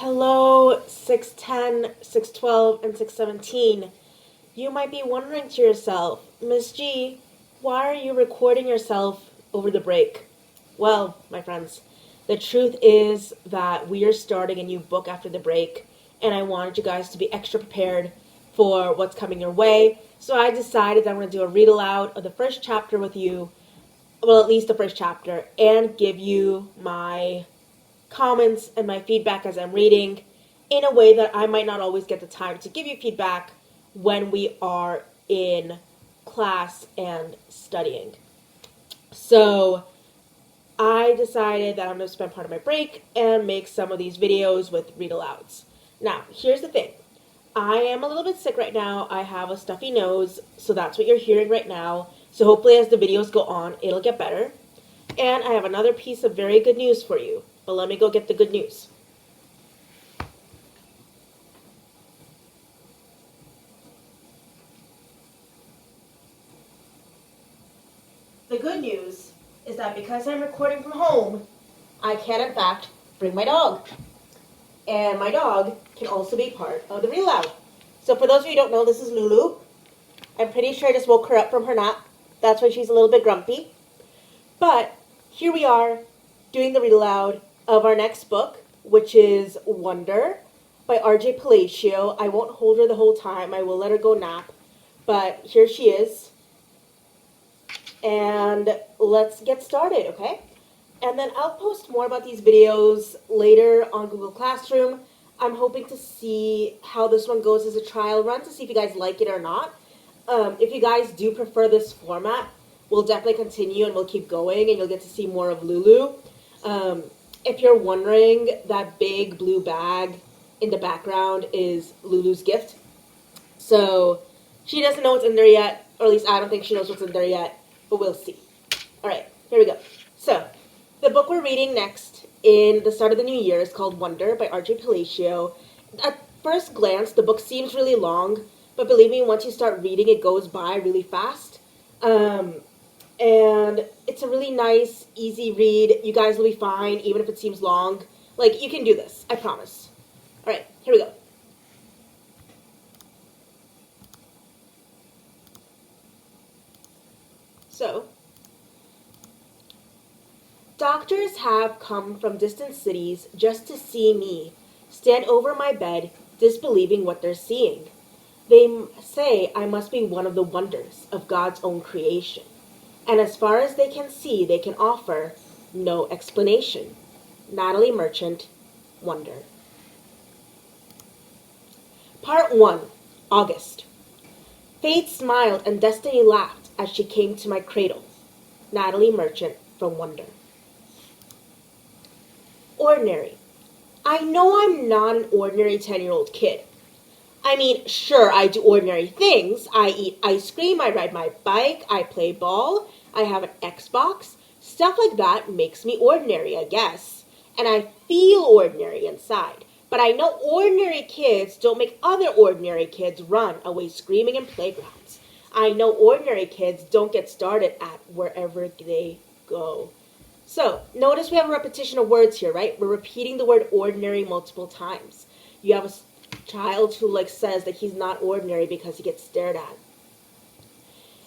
Hello, 610, 612, and 617. You might be wondering to yourself, Miss G, why are you recording yourself over the break? Well, my friends, the truth is that we are starting a new book after the break, and I wanted you guys to be extra prepared for what's coming your way. So I decided that I'm going to do a read aloud of the first chapter with you, well, at least the first chapter, and give you my comments and my feedback as I'm reading in a way that I might not always get the time to give you feedback when we are in class and studying. So I decided that I'm going to spend part of my break and make some of these videos with read-alouds. Now, here's the thing. I am a little bit sick right now. I have a stuffy nose, so that's what you're hearing right now. So hopefully as the videos go on, it'll get better. And I have another piece of very good news for you. But let me go get the good news. The good news is that because I'm recording from home, I can in fact bring my dog. And my dog can also be part of the read aloud. So for those of you who don't know, this is Lulu. I'm pretty sure I just woke her up from her nap. That's why she's a little bit grumpy. But here we are doing the read aloud of our next book, which is Wonder by R.J. Palacio. I won't hold her the whole time. I will let her go nap. But here she is. And let's get started, okay? And then I'll post more about these videos later on Google Classroom. I'm hoping to see how this one goes as a trial run to see if you guys like it or not. If you guys do prefer this format, we'll definitely continue and we'll keep going and you'll get to see more of Lulu. If you're wondering, that big blue bag in the background is Lulu's gift. So she doesn't know what's in there yet, or at least I don't think she knows what's in there yet, but we'll see. All right, here we go. So the book we're reading next in the start of the new year is called Wonder by R.J. Palacio. At first glance, the book seems really long, but believe me, once you start reading, it goes by really fast. And it's a really nice, easy read. You guys will be fine, even if it seems long. Like, you can do this, I promise. All right, here we go. So, doctors have come from distant cities just to see me, stand over my bed, disbelieving what they're seeing. They say I must be one of the wonders of God's own creation. And as far as they can see, they can offer no explanation. Natalie Merchant, Wonder. Part 1, August. Fate smiled and destiny laughed as she came to my cradle. Natalie Merchant from Wonder. Ordinary. I know I'm not an ordinary 10-year-old kid. I mean, sure, I do ordinary things. I eat ice cream, I ride my bike, I play ball, I have an Xbox. Stuff like that makes me ordinary, I guess. And I feel ordinary inside. But I know ordinary kids don't make other ordinary kids run away screaming in playgrounds. I know ordinary kids don't get started at wherever they go. So, notice we have a repetition of words here, right? We're repeating the word ordinary multiple times. You have a child who says that he's not ordinary because he gets stared at.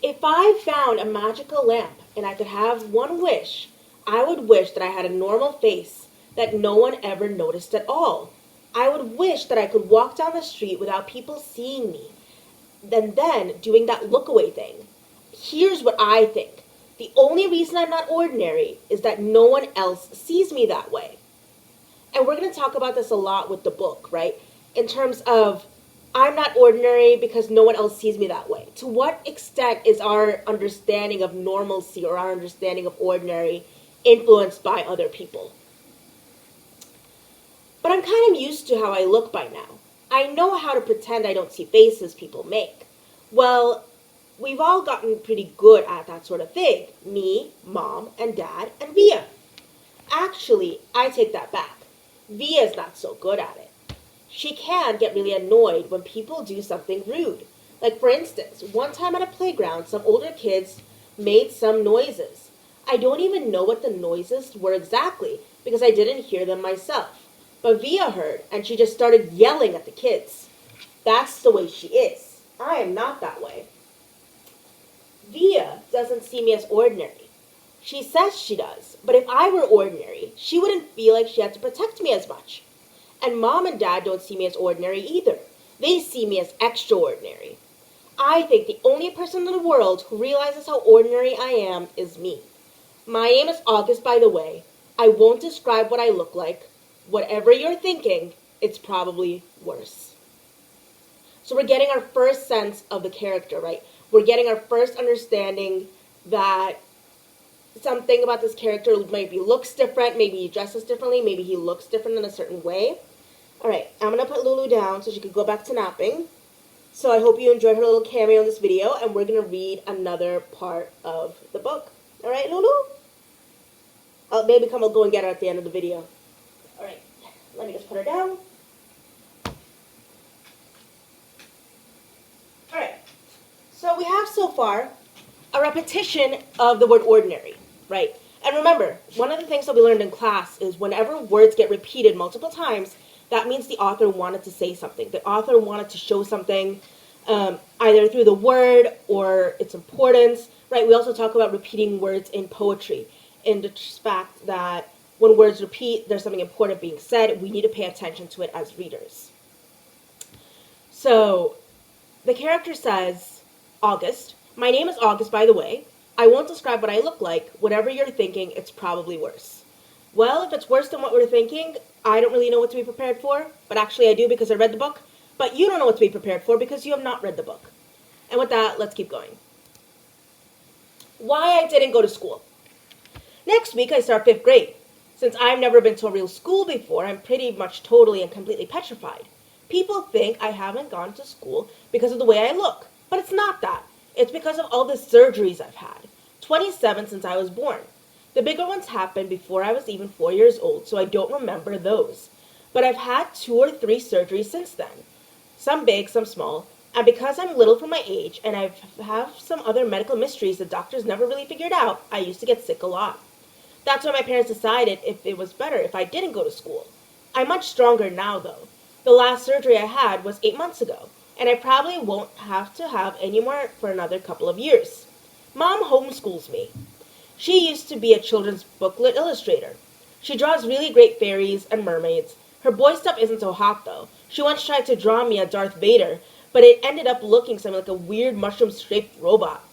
If I found a magical lamp and I could have one wish, I would wish that I had a normal face that no one ever noticed at all. I would wish that I could walk down the street without people seeing me, and then doing that look away thing. Here's what I think. The only reason I'm not ordinary is that no one else sees me that way. And we're going to talk about this a lot with the book, right? In terms of, I'm not ordinary because no one else sees me that way. To what extent is our understanding of normalcy or our understanding of ordinary influenced by other people? But I'm kind of used to how I look by now. I know how to pretend I don't see faces people make. Well, we've all gotten pretty good at that sort of thing. Me, Mom, and Dad, and Via. Actually, I take that back. Via's not so good at it. She can get really annoyed when people do something rude. Like, for instance, one time at a playground, some older kids made some noises. I don't even know what the noises were exactly because I didn't hear them myself. But Via heard, and she just started yelling at the kids. That's the way she is. I am not that way. Via doesn't see me as ordinary. She says she does, but if I were ordinary, she wouldn't feel like she had to protect me as much. And Mom and Dad don't see me as ordinary either. They see me as extraordinary. I think the only person in the world who realizes how ordinary I am is me. My name is August, by the way. I won't describe what I look like. Whatever you're thinking, it's probably worse. So we're getting our first sense of the character, right? We're getting our first understanding that something about this character maybe looks different, maybe he dresses differently, maybe he looks different in a certain way. All right, I'm going to put Lulu down so she could go back to napping. So I hope you enjoyed her little cameo in this video, and we're going to read another part of the book. All right, Lulu? Maybe I'll go and get her at the end of the video. All right, let me just put her down. All right, so we have so far a repetition of the word ordinary, right? And remember, one of the things that we learned in class is whenever words get repeated multiple times, that means the author wanted to say something. The author wanted to show something either through the word or its importance, right? We also talk about repeating words in poetry in the fact that when words repeat, there's something important being said. We need to pay attention to it as readers. So the character says, August. My name is August, by the way. I won't describe what I look like. Whatever you're thinking, it's probably worse. Well, if it's worse than what we're thinking, I don't really know what to be prepared for. But actually I do because I read the book. But you don't know what to be prepared for because you have not read the book. And with that, let's keep going. Why I didn't go to school. Next week I start 5th grade. Since I've never been to a real school before, I'm pretty much totally and completely petrified. People think I haven't gone to school because of the way I look. But it's not that. It's because of all the surgeries I've had. 27 since I was born. The bigger ones happened before I was even 4 years old, so I don't remember those. But I've had 2 or 3 surgeries since then. Some big, some small. And because I'm little for my age and I have some other medical mysteries the doctors never really figured out, I used to get sick a lot. That's why my parents decided if it was better if I didn't go to school. I'm much stronger now, though. The last surgery I had was 8 months ago, and I probably won't have to have any more for another couple of years. Mom homeschools me. She used to be a children's booklet illustrator. She draws really great fairies and mermaids. Her boy stuff isn't so hot, though. She once tried to draw me a Darth Vader, but it ended up looking something like a weird mushroom-shaped robot.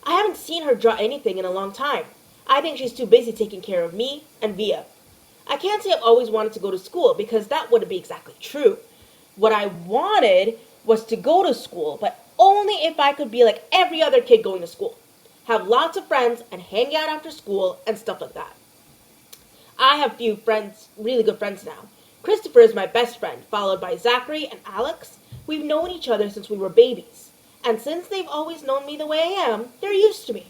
I haven't seen her draw anything in a long time. I think she's too busy taking care of me and Via. I can't say I've always wanted to go to school because that wouldn't be exactly true. What I wanted was to go to school, but only if I could be like every other kid going to school. Have lots of friends and hang out after school and stuff like that. I have few friends, really good friends now. Christopher is my best friend, followed by Zachary and Alex. We've known each other since we were babies. And since they've always known me the way I am, they're used to me.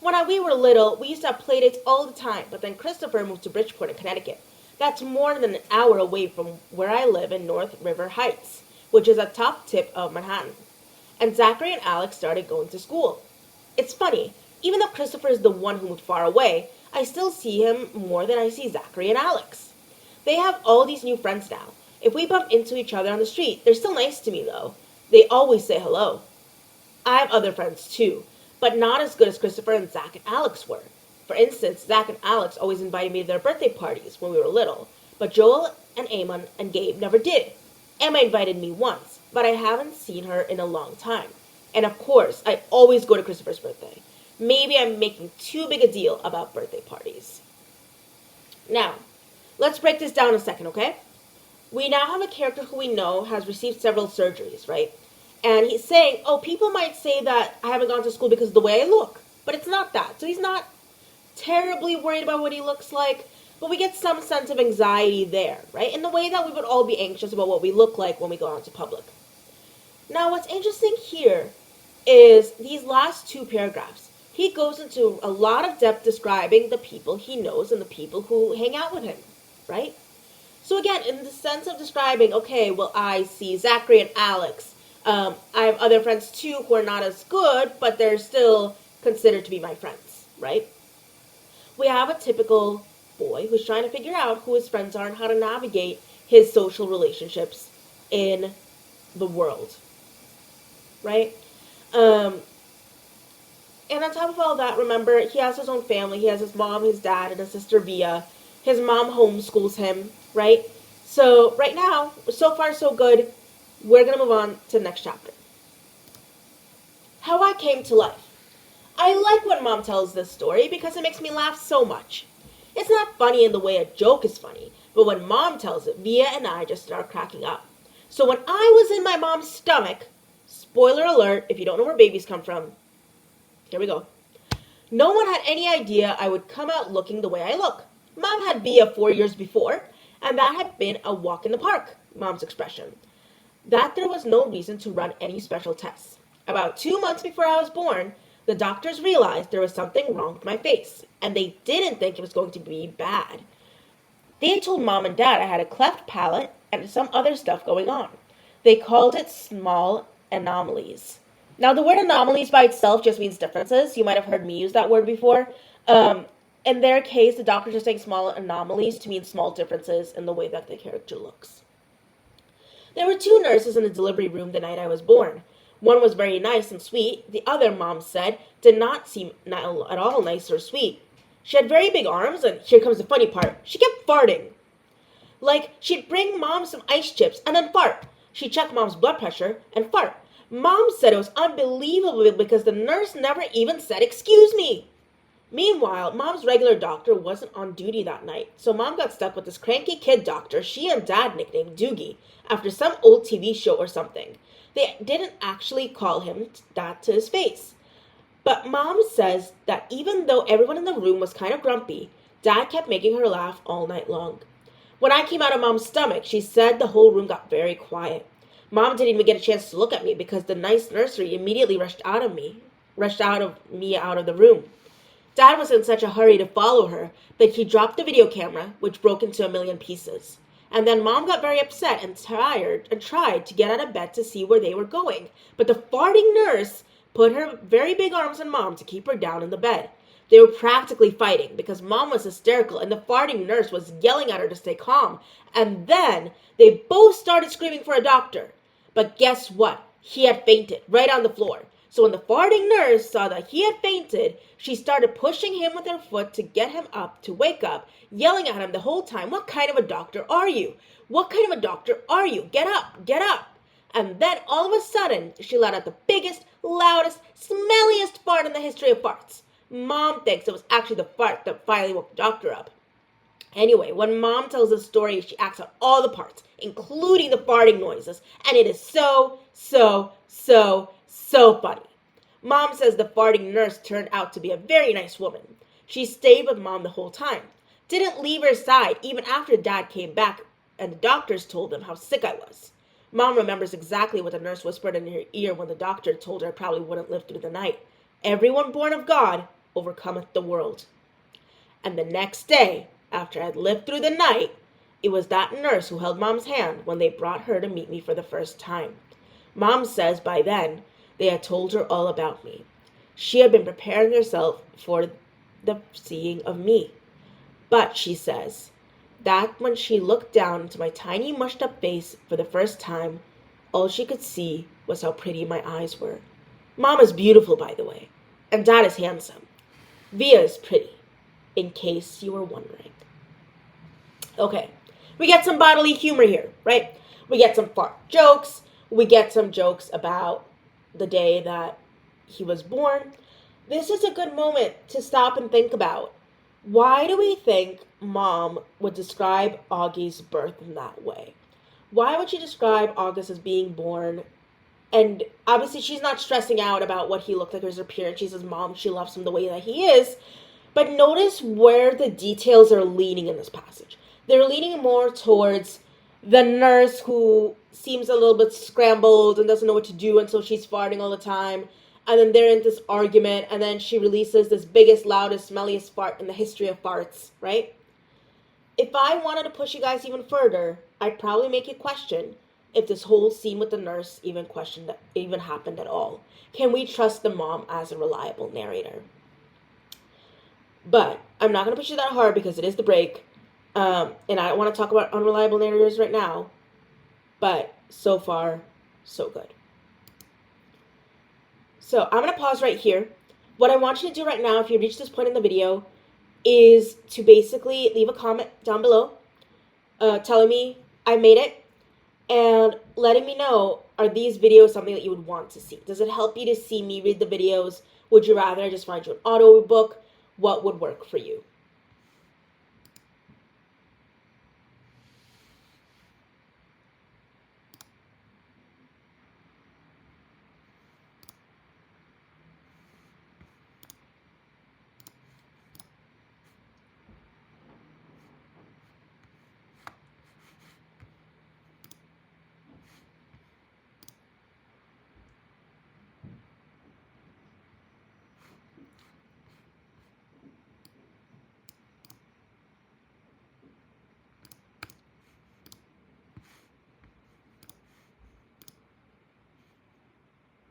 When we were little, we used to have playdates all the time, but then Christopher moved to Bridgeport in Connecticut. That's more than an hour away from where I live in North River Heights, which is a top tip of Manhattan. And Zachary and Alex started going to school. It's funny, even though Christopher is the one who moved far away, I still see him more than I see Zachary and Alex. They have all these new friends now. If we bump into each other on the street, they're still nice to me though. They always say hello. I have other friends too, but not as good as Christopher and Zach and Alex were. For instance, Zach and Alex always invited me to their birthday parties when we were little, but Joel and Amon and Gabe never did. Emma invited me once, but I haven't seen her in a long time. And of course, I always go to Christopher's birthday. Maybe I'm making too big a deal about birthday parties. Now, let's break this down a second, okay? We now have a character who we know has received several surgeries, right? And he's saying, oh, people might say that I haven't gone to school because of the way I look. But it's not that. So he's not terribly worried about what he looks like, but we get some sense of anxiety there, right? In the way that we would all be anxious about what we look like when we go out to public. Now, what's interesting here is these last 2 paragraphs. He goes into a lot of depth describing the people he knows and the people who hang out with him, right? So again, in the sense of describing, okay, well, I see Zachary and Alex. I have other friends too who are not as good, but they're still considered to be my friends, right? We have a typical boy who's trying to figure out who his friends are and how to navigate his social relationships in the world, right? Um, and on top of all that, remember, he has his own family. He has his mom, his dad, and his sister Via. His mom homeschools him, right? So right now, so far so good. We're going to move on to the next chapter. How I came to life. I like when Mom tells this story because it makes me laugh so much. It's not funny in the way a joke is funny, but when Mom tells it, Via and I just start cracking up. So when I was in my mom's stomach, spoiler alert, if you don't know where babies come from, here we go. No one had any idea I would come out looking the way I look. Mom had Via 4 years before, and that had been a walk in the park, Mom's expression. That there was no reason to run any special tests. About 2 months before I was born, the doctors realized there was something wrong with my face, and they didn't think it was going to be bad. They told Mom and Dad I had a cleft palate and some other stuff going on. They called it small anomalies. Now, the word anomalies by itself just means differences. You might have heard me use that word before. In their case, the doctors are saying small anomalies to mean small differences in the way that the character looks. There were 2 nurses in the delivery room the night I was born. One was very nice and sweet. The other, Mom said, did not seem at all nice or sweet. She had very big arms, and here comes the funny part. She kept farting. Like, she'd bring Mom some ice chips and then fart. She'd check Mom's blood pressure and fart. Mom said it was unbelievable because the nurse never even said, "Excuse me." Meanwhile, Mom's regular doctor wasn't on duty that night, so Mom got stuck with this cranky kid doctor she and Dad nicknamed Doogie after some old TV show or something. They didn't actually call him that to his face. But Mom says that even though everyone in the room was kind of grumpy, Dad kept making her laugh all night long. When I came out of Mom's stomach, she said the whole room got very quiet. Mom didn't even get a chance to look at me because the nice nursery immediately rushed out of me out of the room. Dad was in such a hurry to follow her that he dropped the video camera, which broke into a million pieces. And then Mom got very upset and tired and tried to get out of bed to see where they were going. But the farting nurse put her very big arms on Mom to keep her down in the bed. They were practically fighting because Mom was hysterical and the farting nurse was yelling at her to stay calm. And then they both started screaming for a doctor. But guess what? He had fainted right on the floor. So when the farting nurse saw that he had fainted, she started pushing him with her foot to get him up, to wake up, yelling at him the whole time, "What kind of a doctor are you? What kind of a doctor are you? Get up, get up." And then all of a sudden, she let out the biggest, loudest, smelliest fart in the history of farts. Mom thinks it was actually the fart that finally woke the doctor up. Anyway, when Mom tells the story, she acts out all the parts, including the farting noises, and it is so funny. Mom says the farting nurse turned out to be a very nice woman. She stayed with Mom the whole time, didn't leave her side even after Dad came back and the doctors told them how sick I was. Mom remembers exactly what the nurse whispered in her ear when the doctor told her I probably wouldn't live through the night. "Everyone born of God overcometh the world." And the next day, after I'd lived through the night, it was that nurse who held Mom's hand when they brought her to meet me for the first time. Mom says by then, they had told her all about me. She had been preparing herself for the seeing of me. But, she says, that when she looked down into my tiny mushed up face for the first time, all she could see was how pretty my eyes were. Mom is beautiful, by the way, and Dad is handsome. Via is pretty, in case you were wondering. Okay, we get some bodily humor here, right? We get some fart jokes. We get some jokes about the day that he was born. This is a good moment to stop and think about. Why do we think Mom would describe Augie's birth in that way? Why would she describe August as being born? And obviously she's not stressing out about what he looked like or his appearance. She says, Mom, she loves him the way that he is. But notice where the details are leaning in this passage. They're leaning more towards the nurse who seems a little bit scrambled and doesn't know what to do, and so she's farting all the time. And then they're in this argument, and then she releases this biggest, loudest, smelliest fart in the history of farts, right? If I wanted to push you guys even further, I'd probably make you question if this whole scene with the nurse even happened at all. Can we trust the mom as a reliable narrator? But I'm not going to push you that hard because it is the break. And I don't want to talk about unreliable narrators right now, but so far, so good. So I'm going to pause right here. What I want you to do right now, if you reach this point in the video, is to basically leave a comment down below telling me I made it and letting me know, are these videos something that you would want to see? Does it help you to see me read the videos? Would you rather I just find you an audiobook? What would work for you?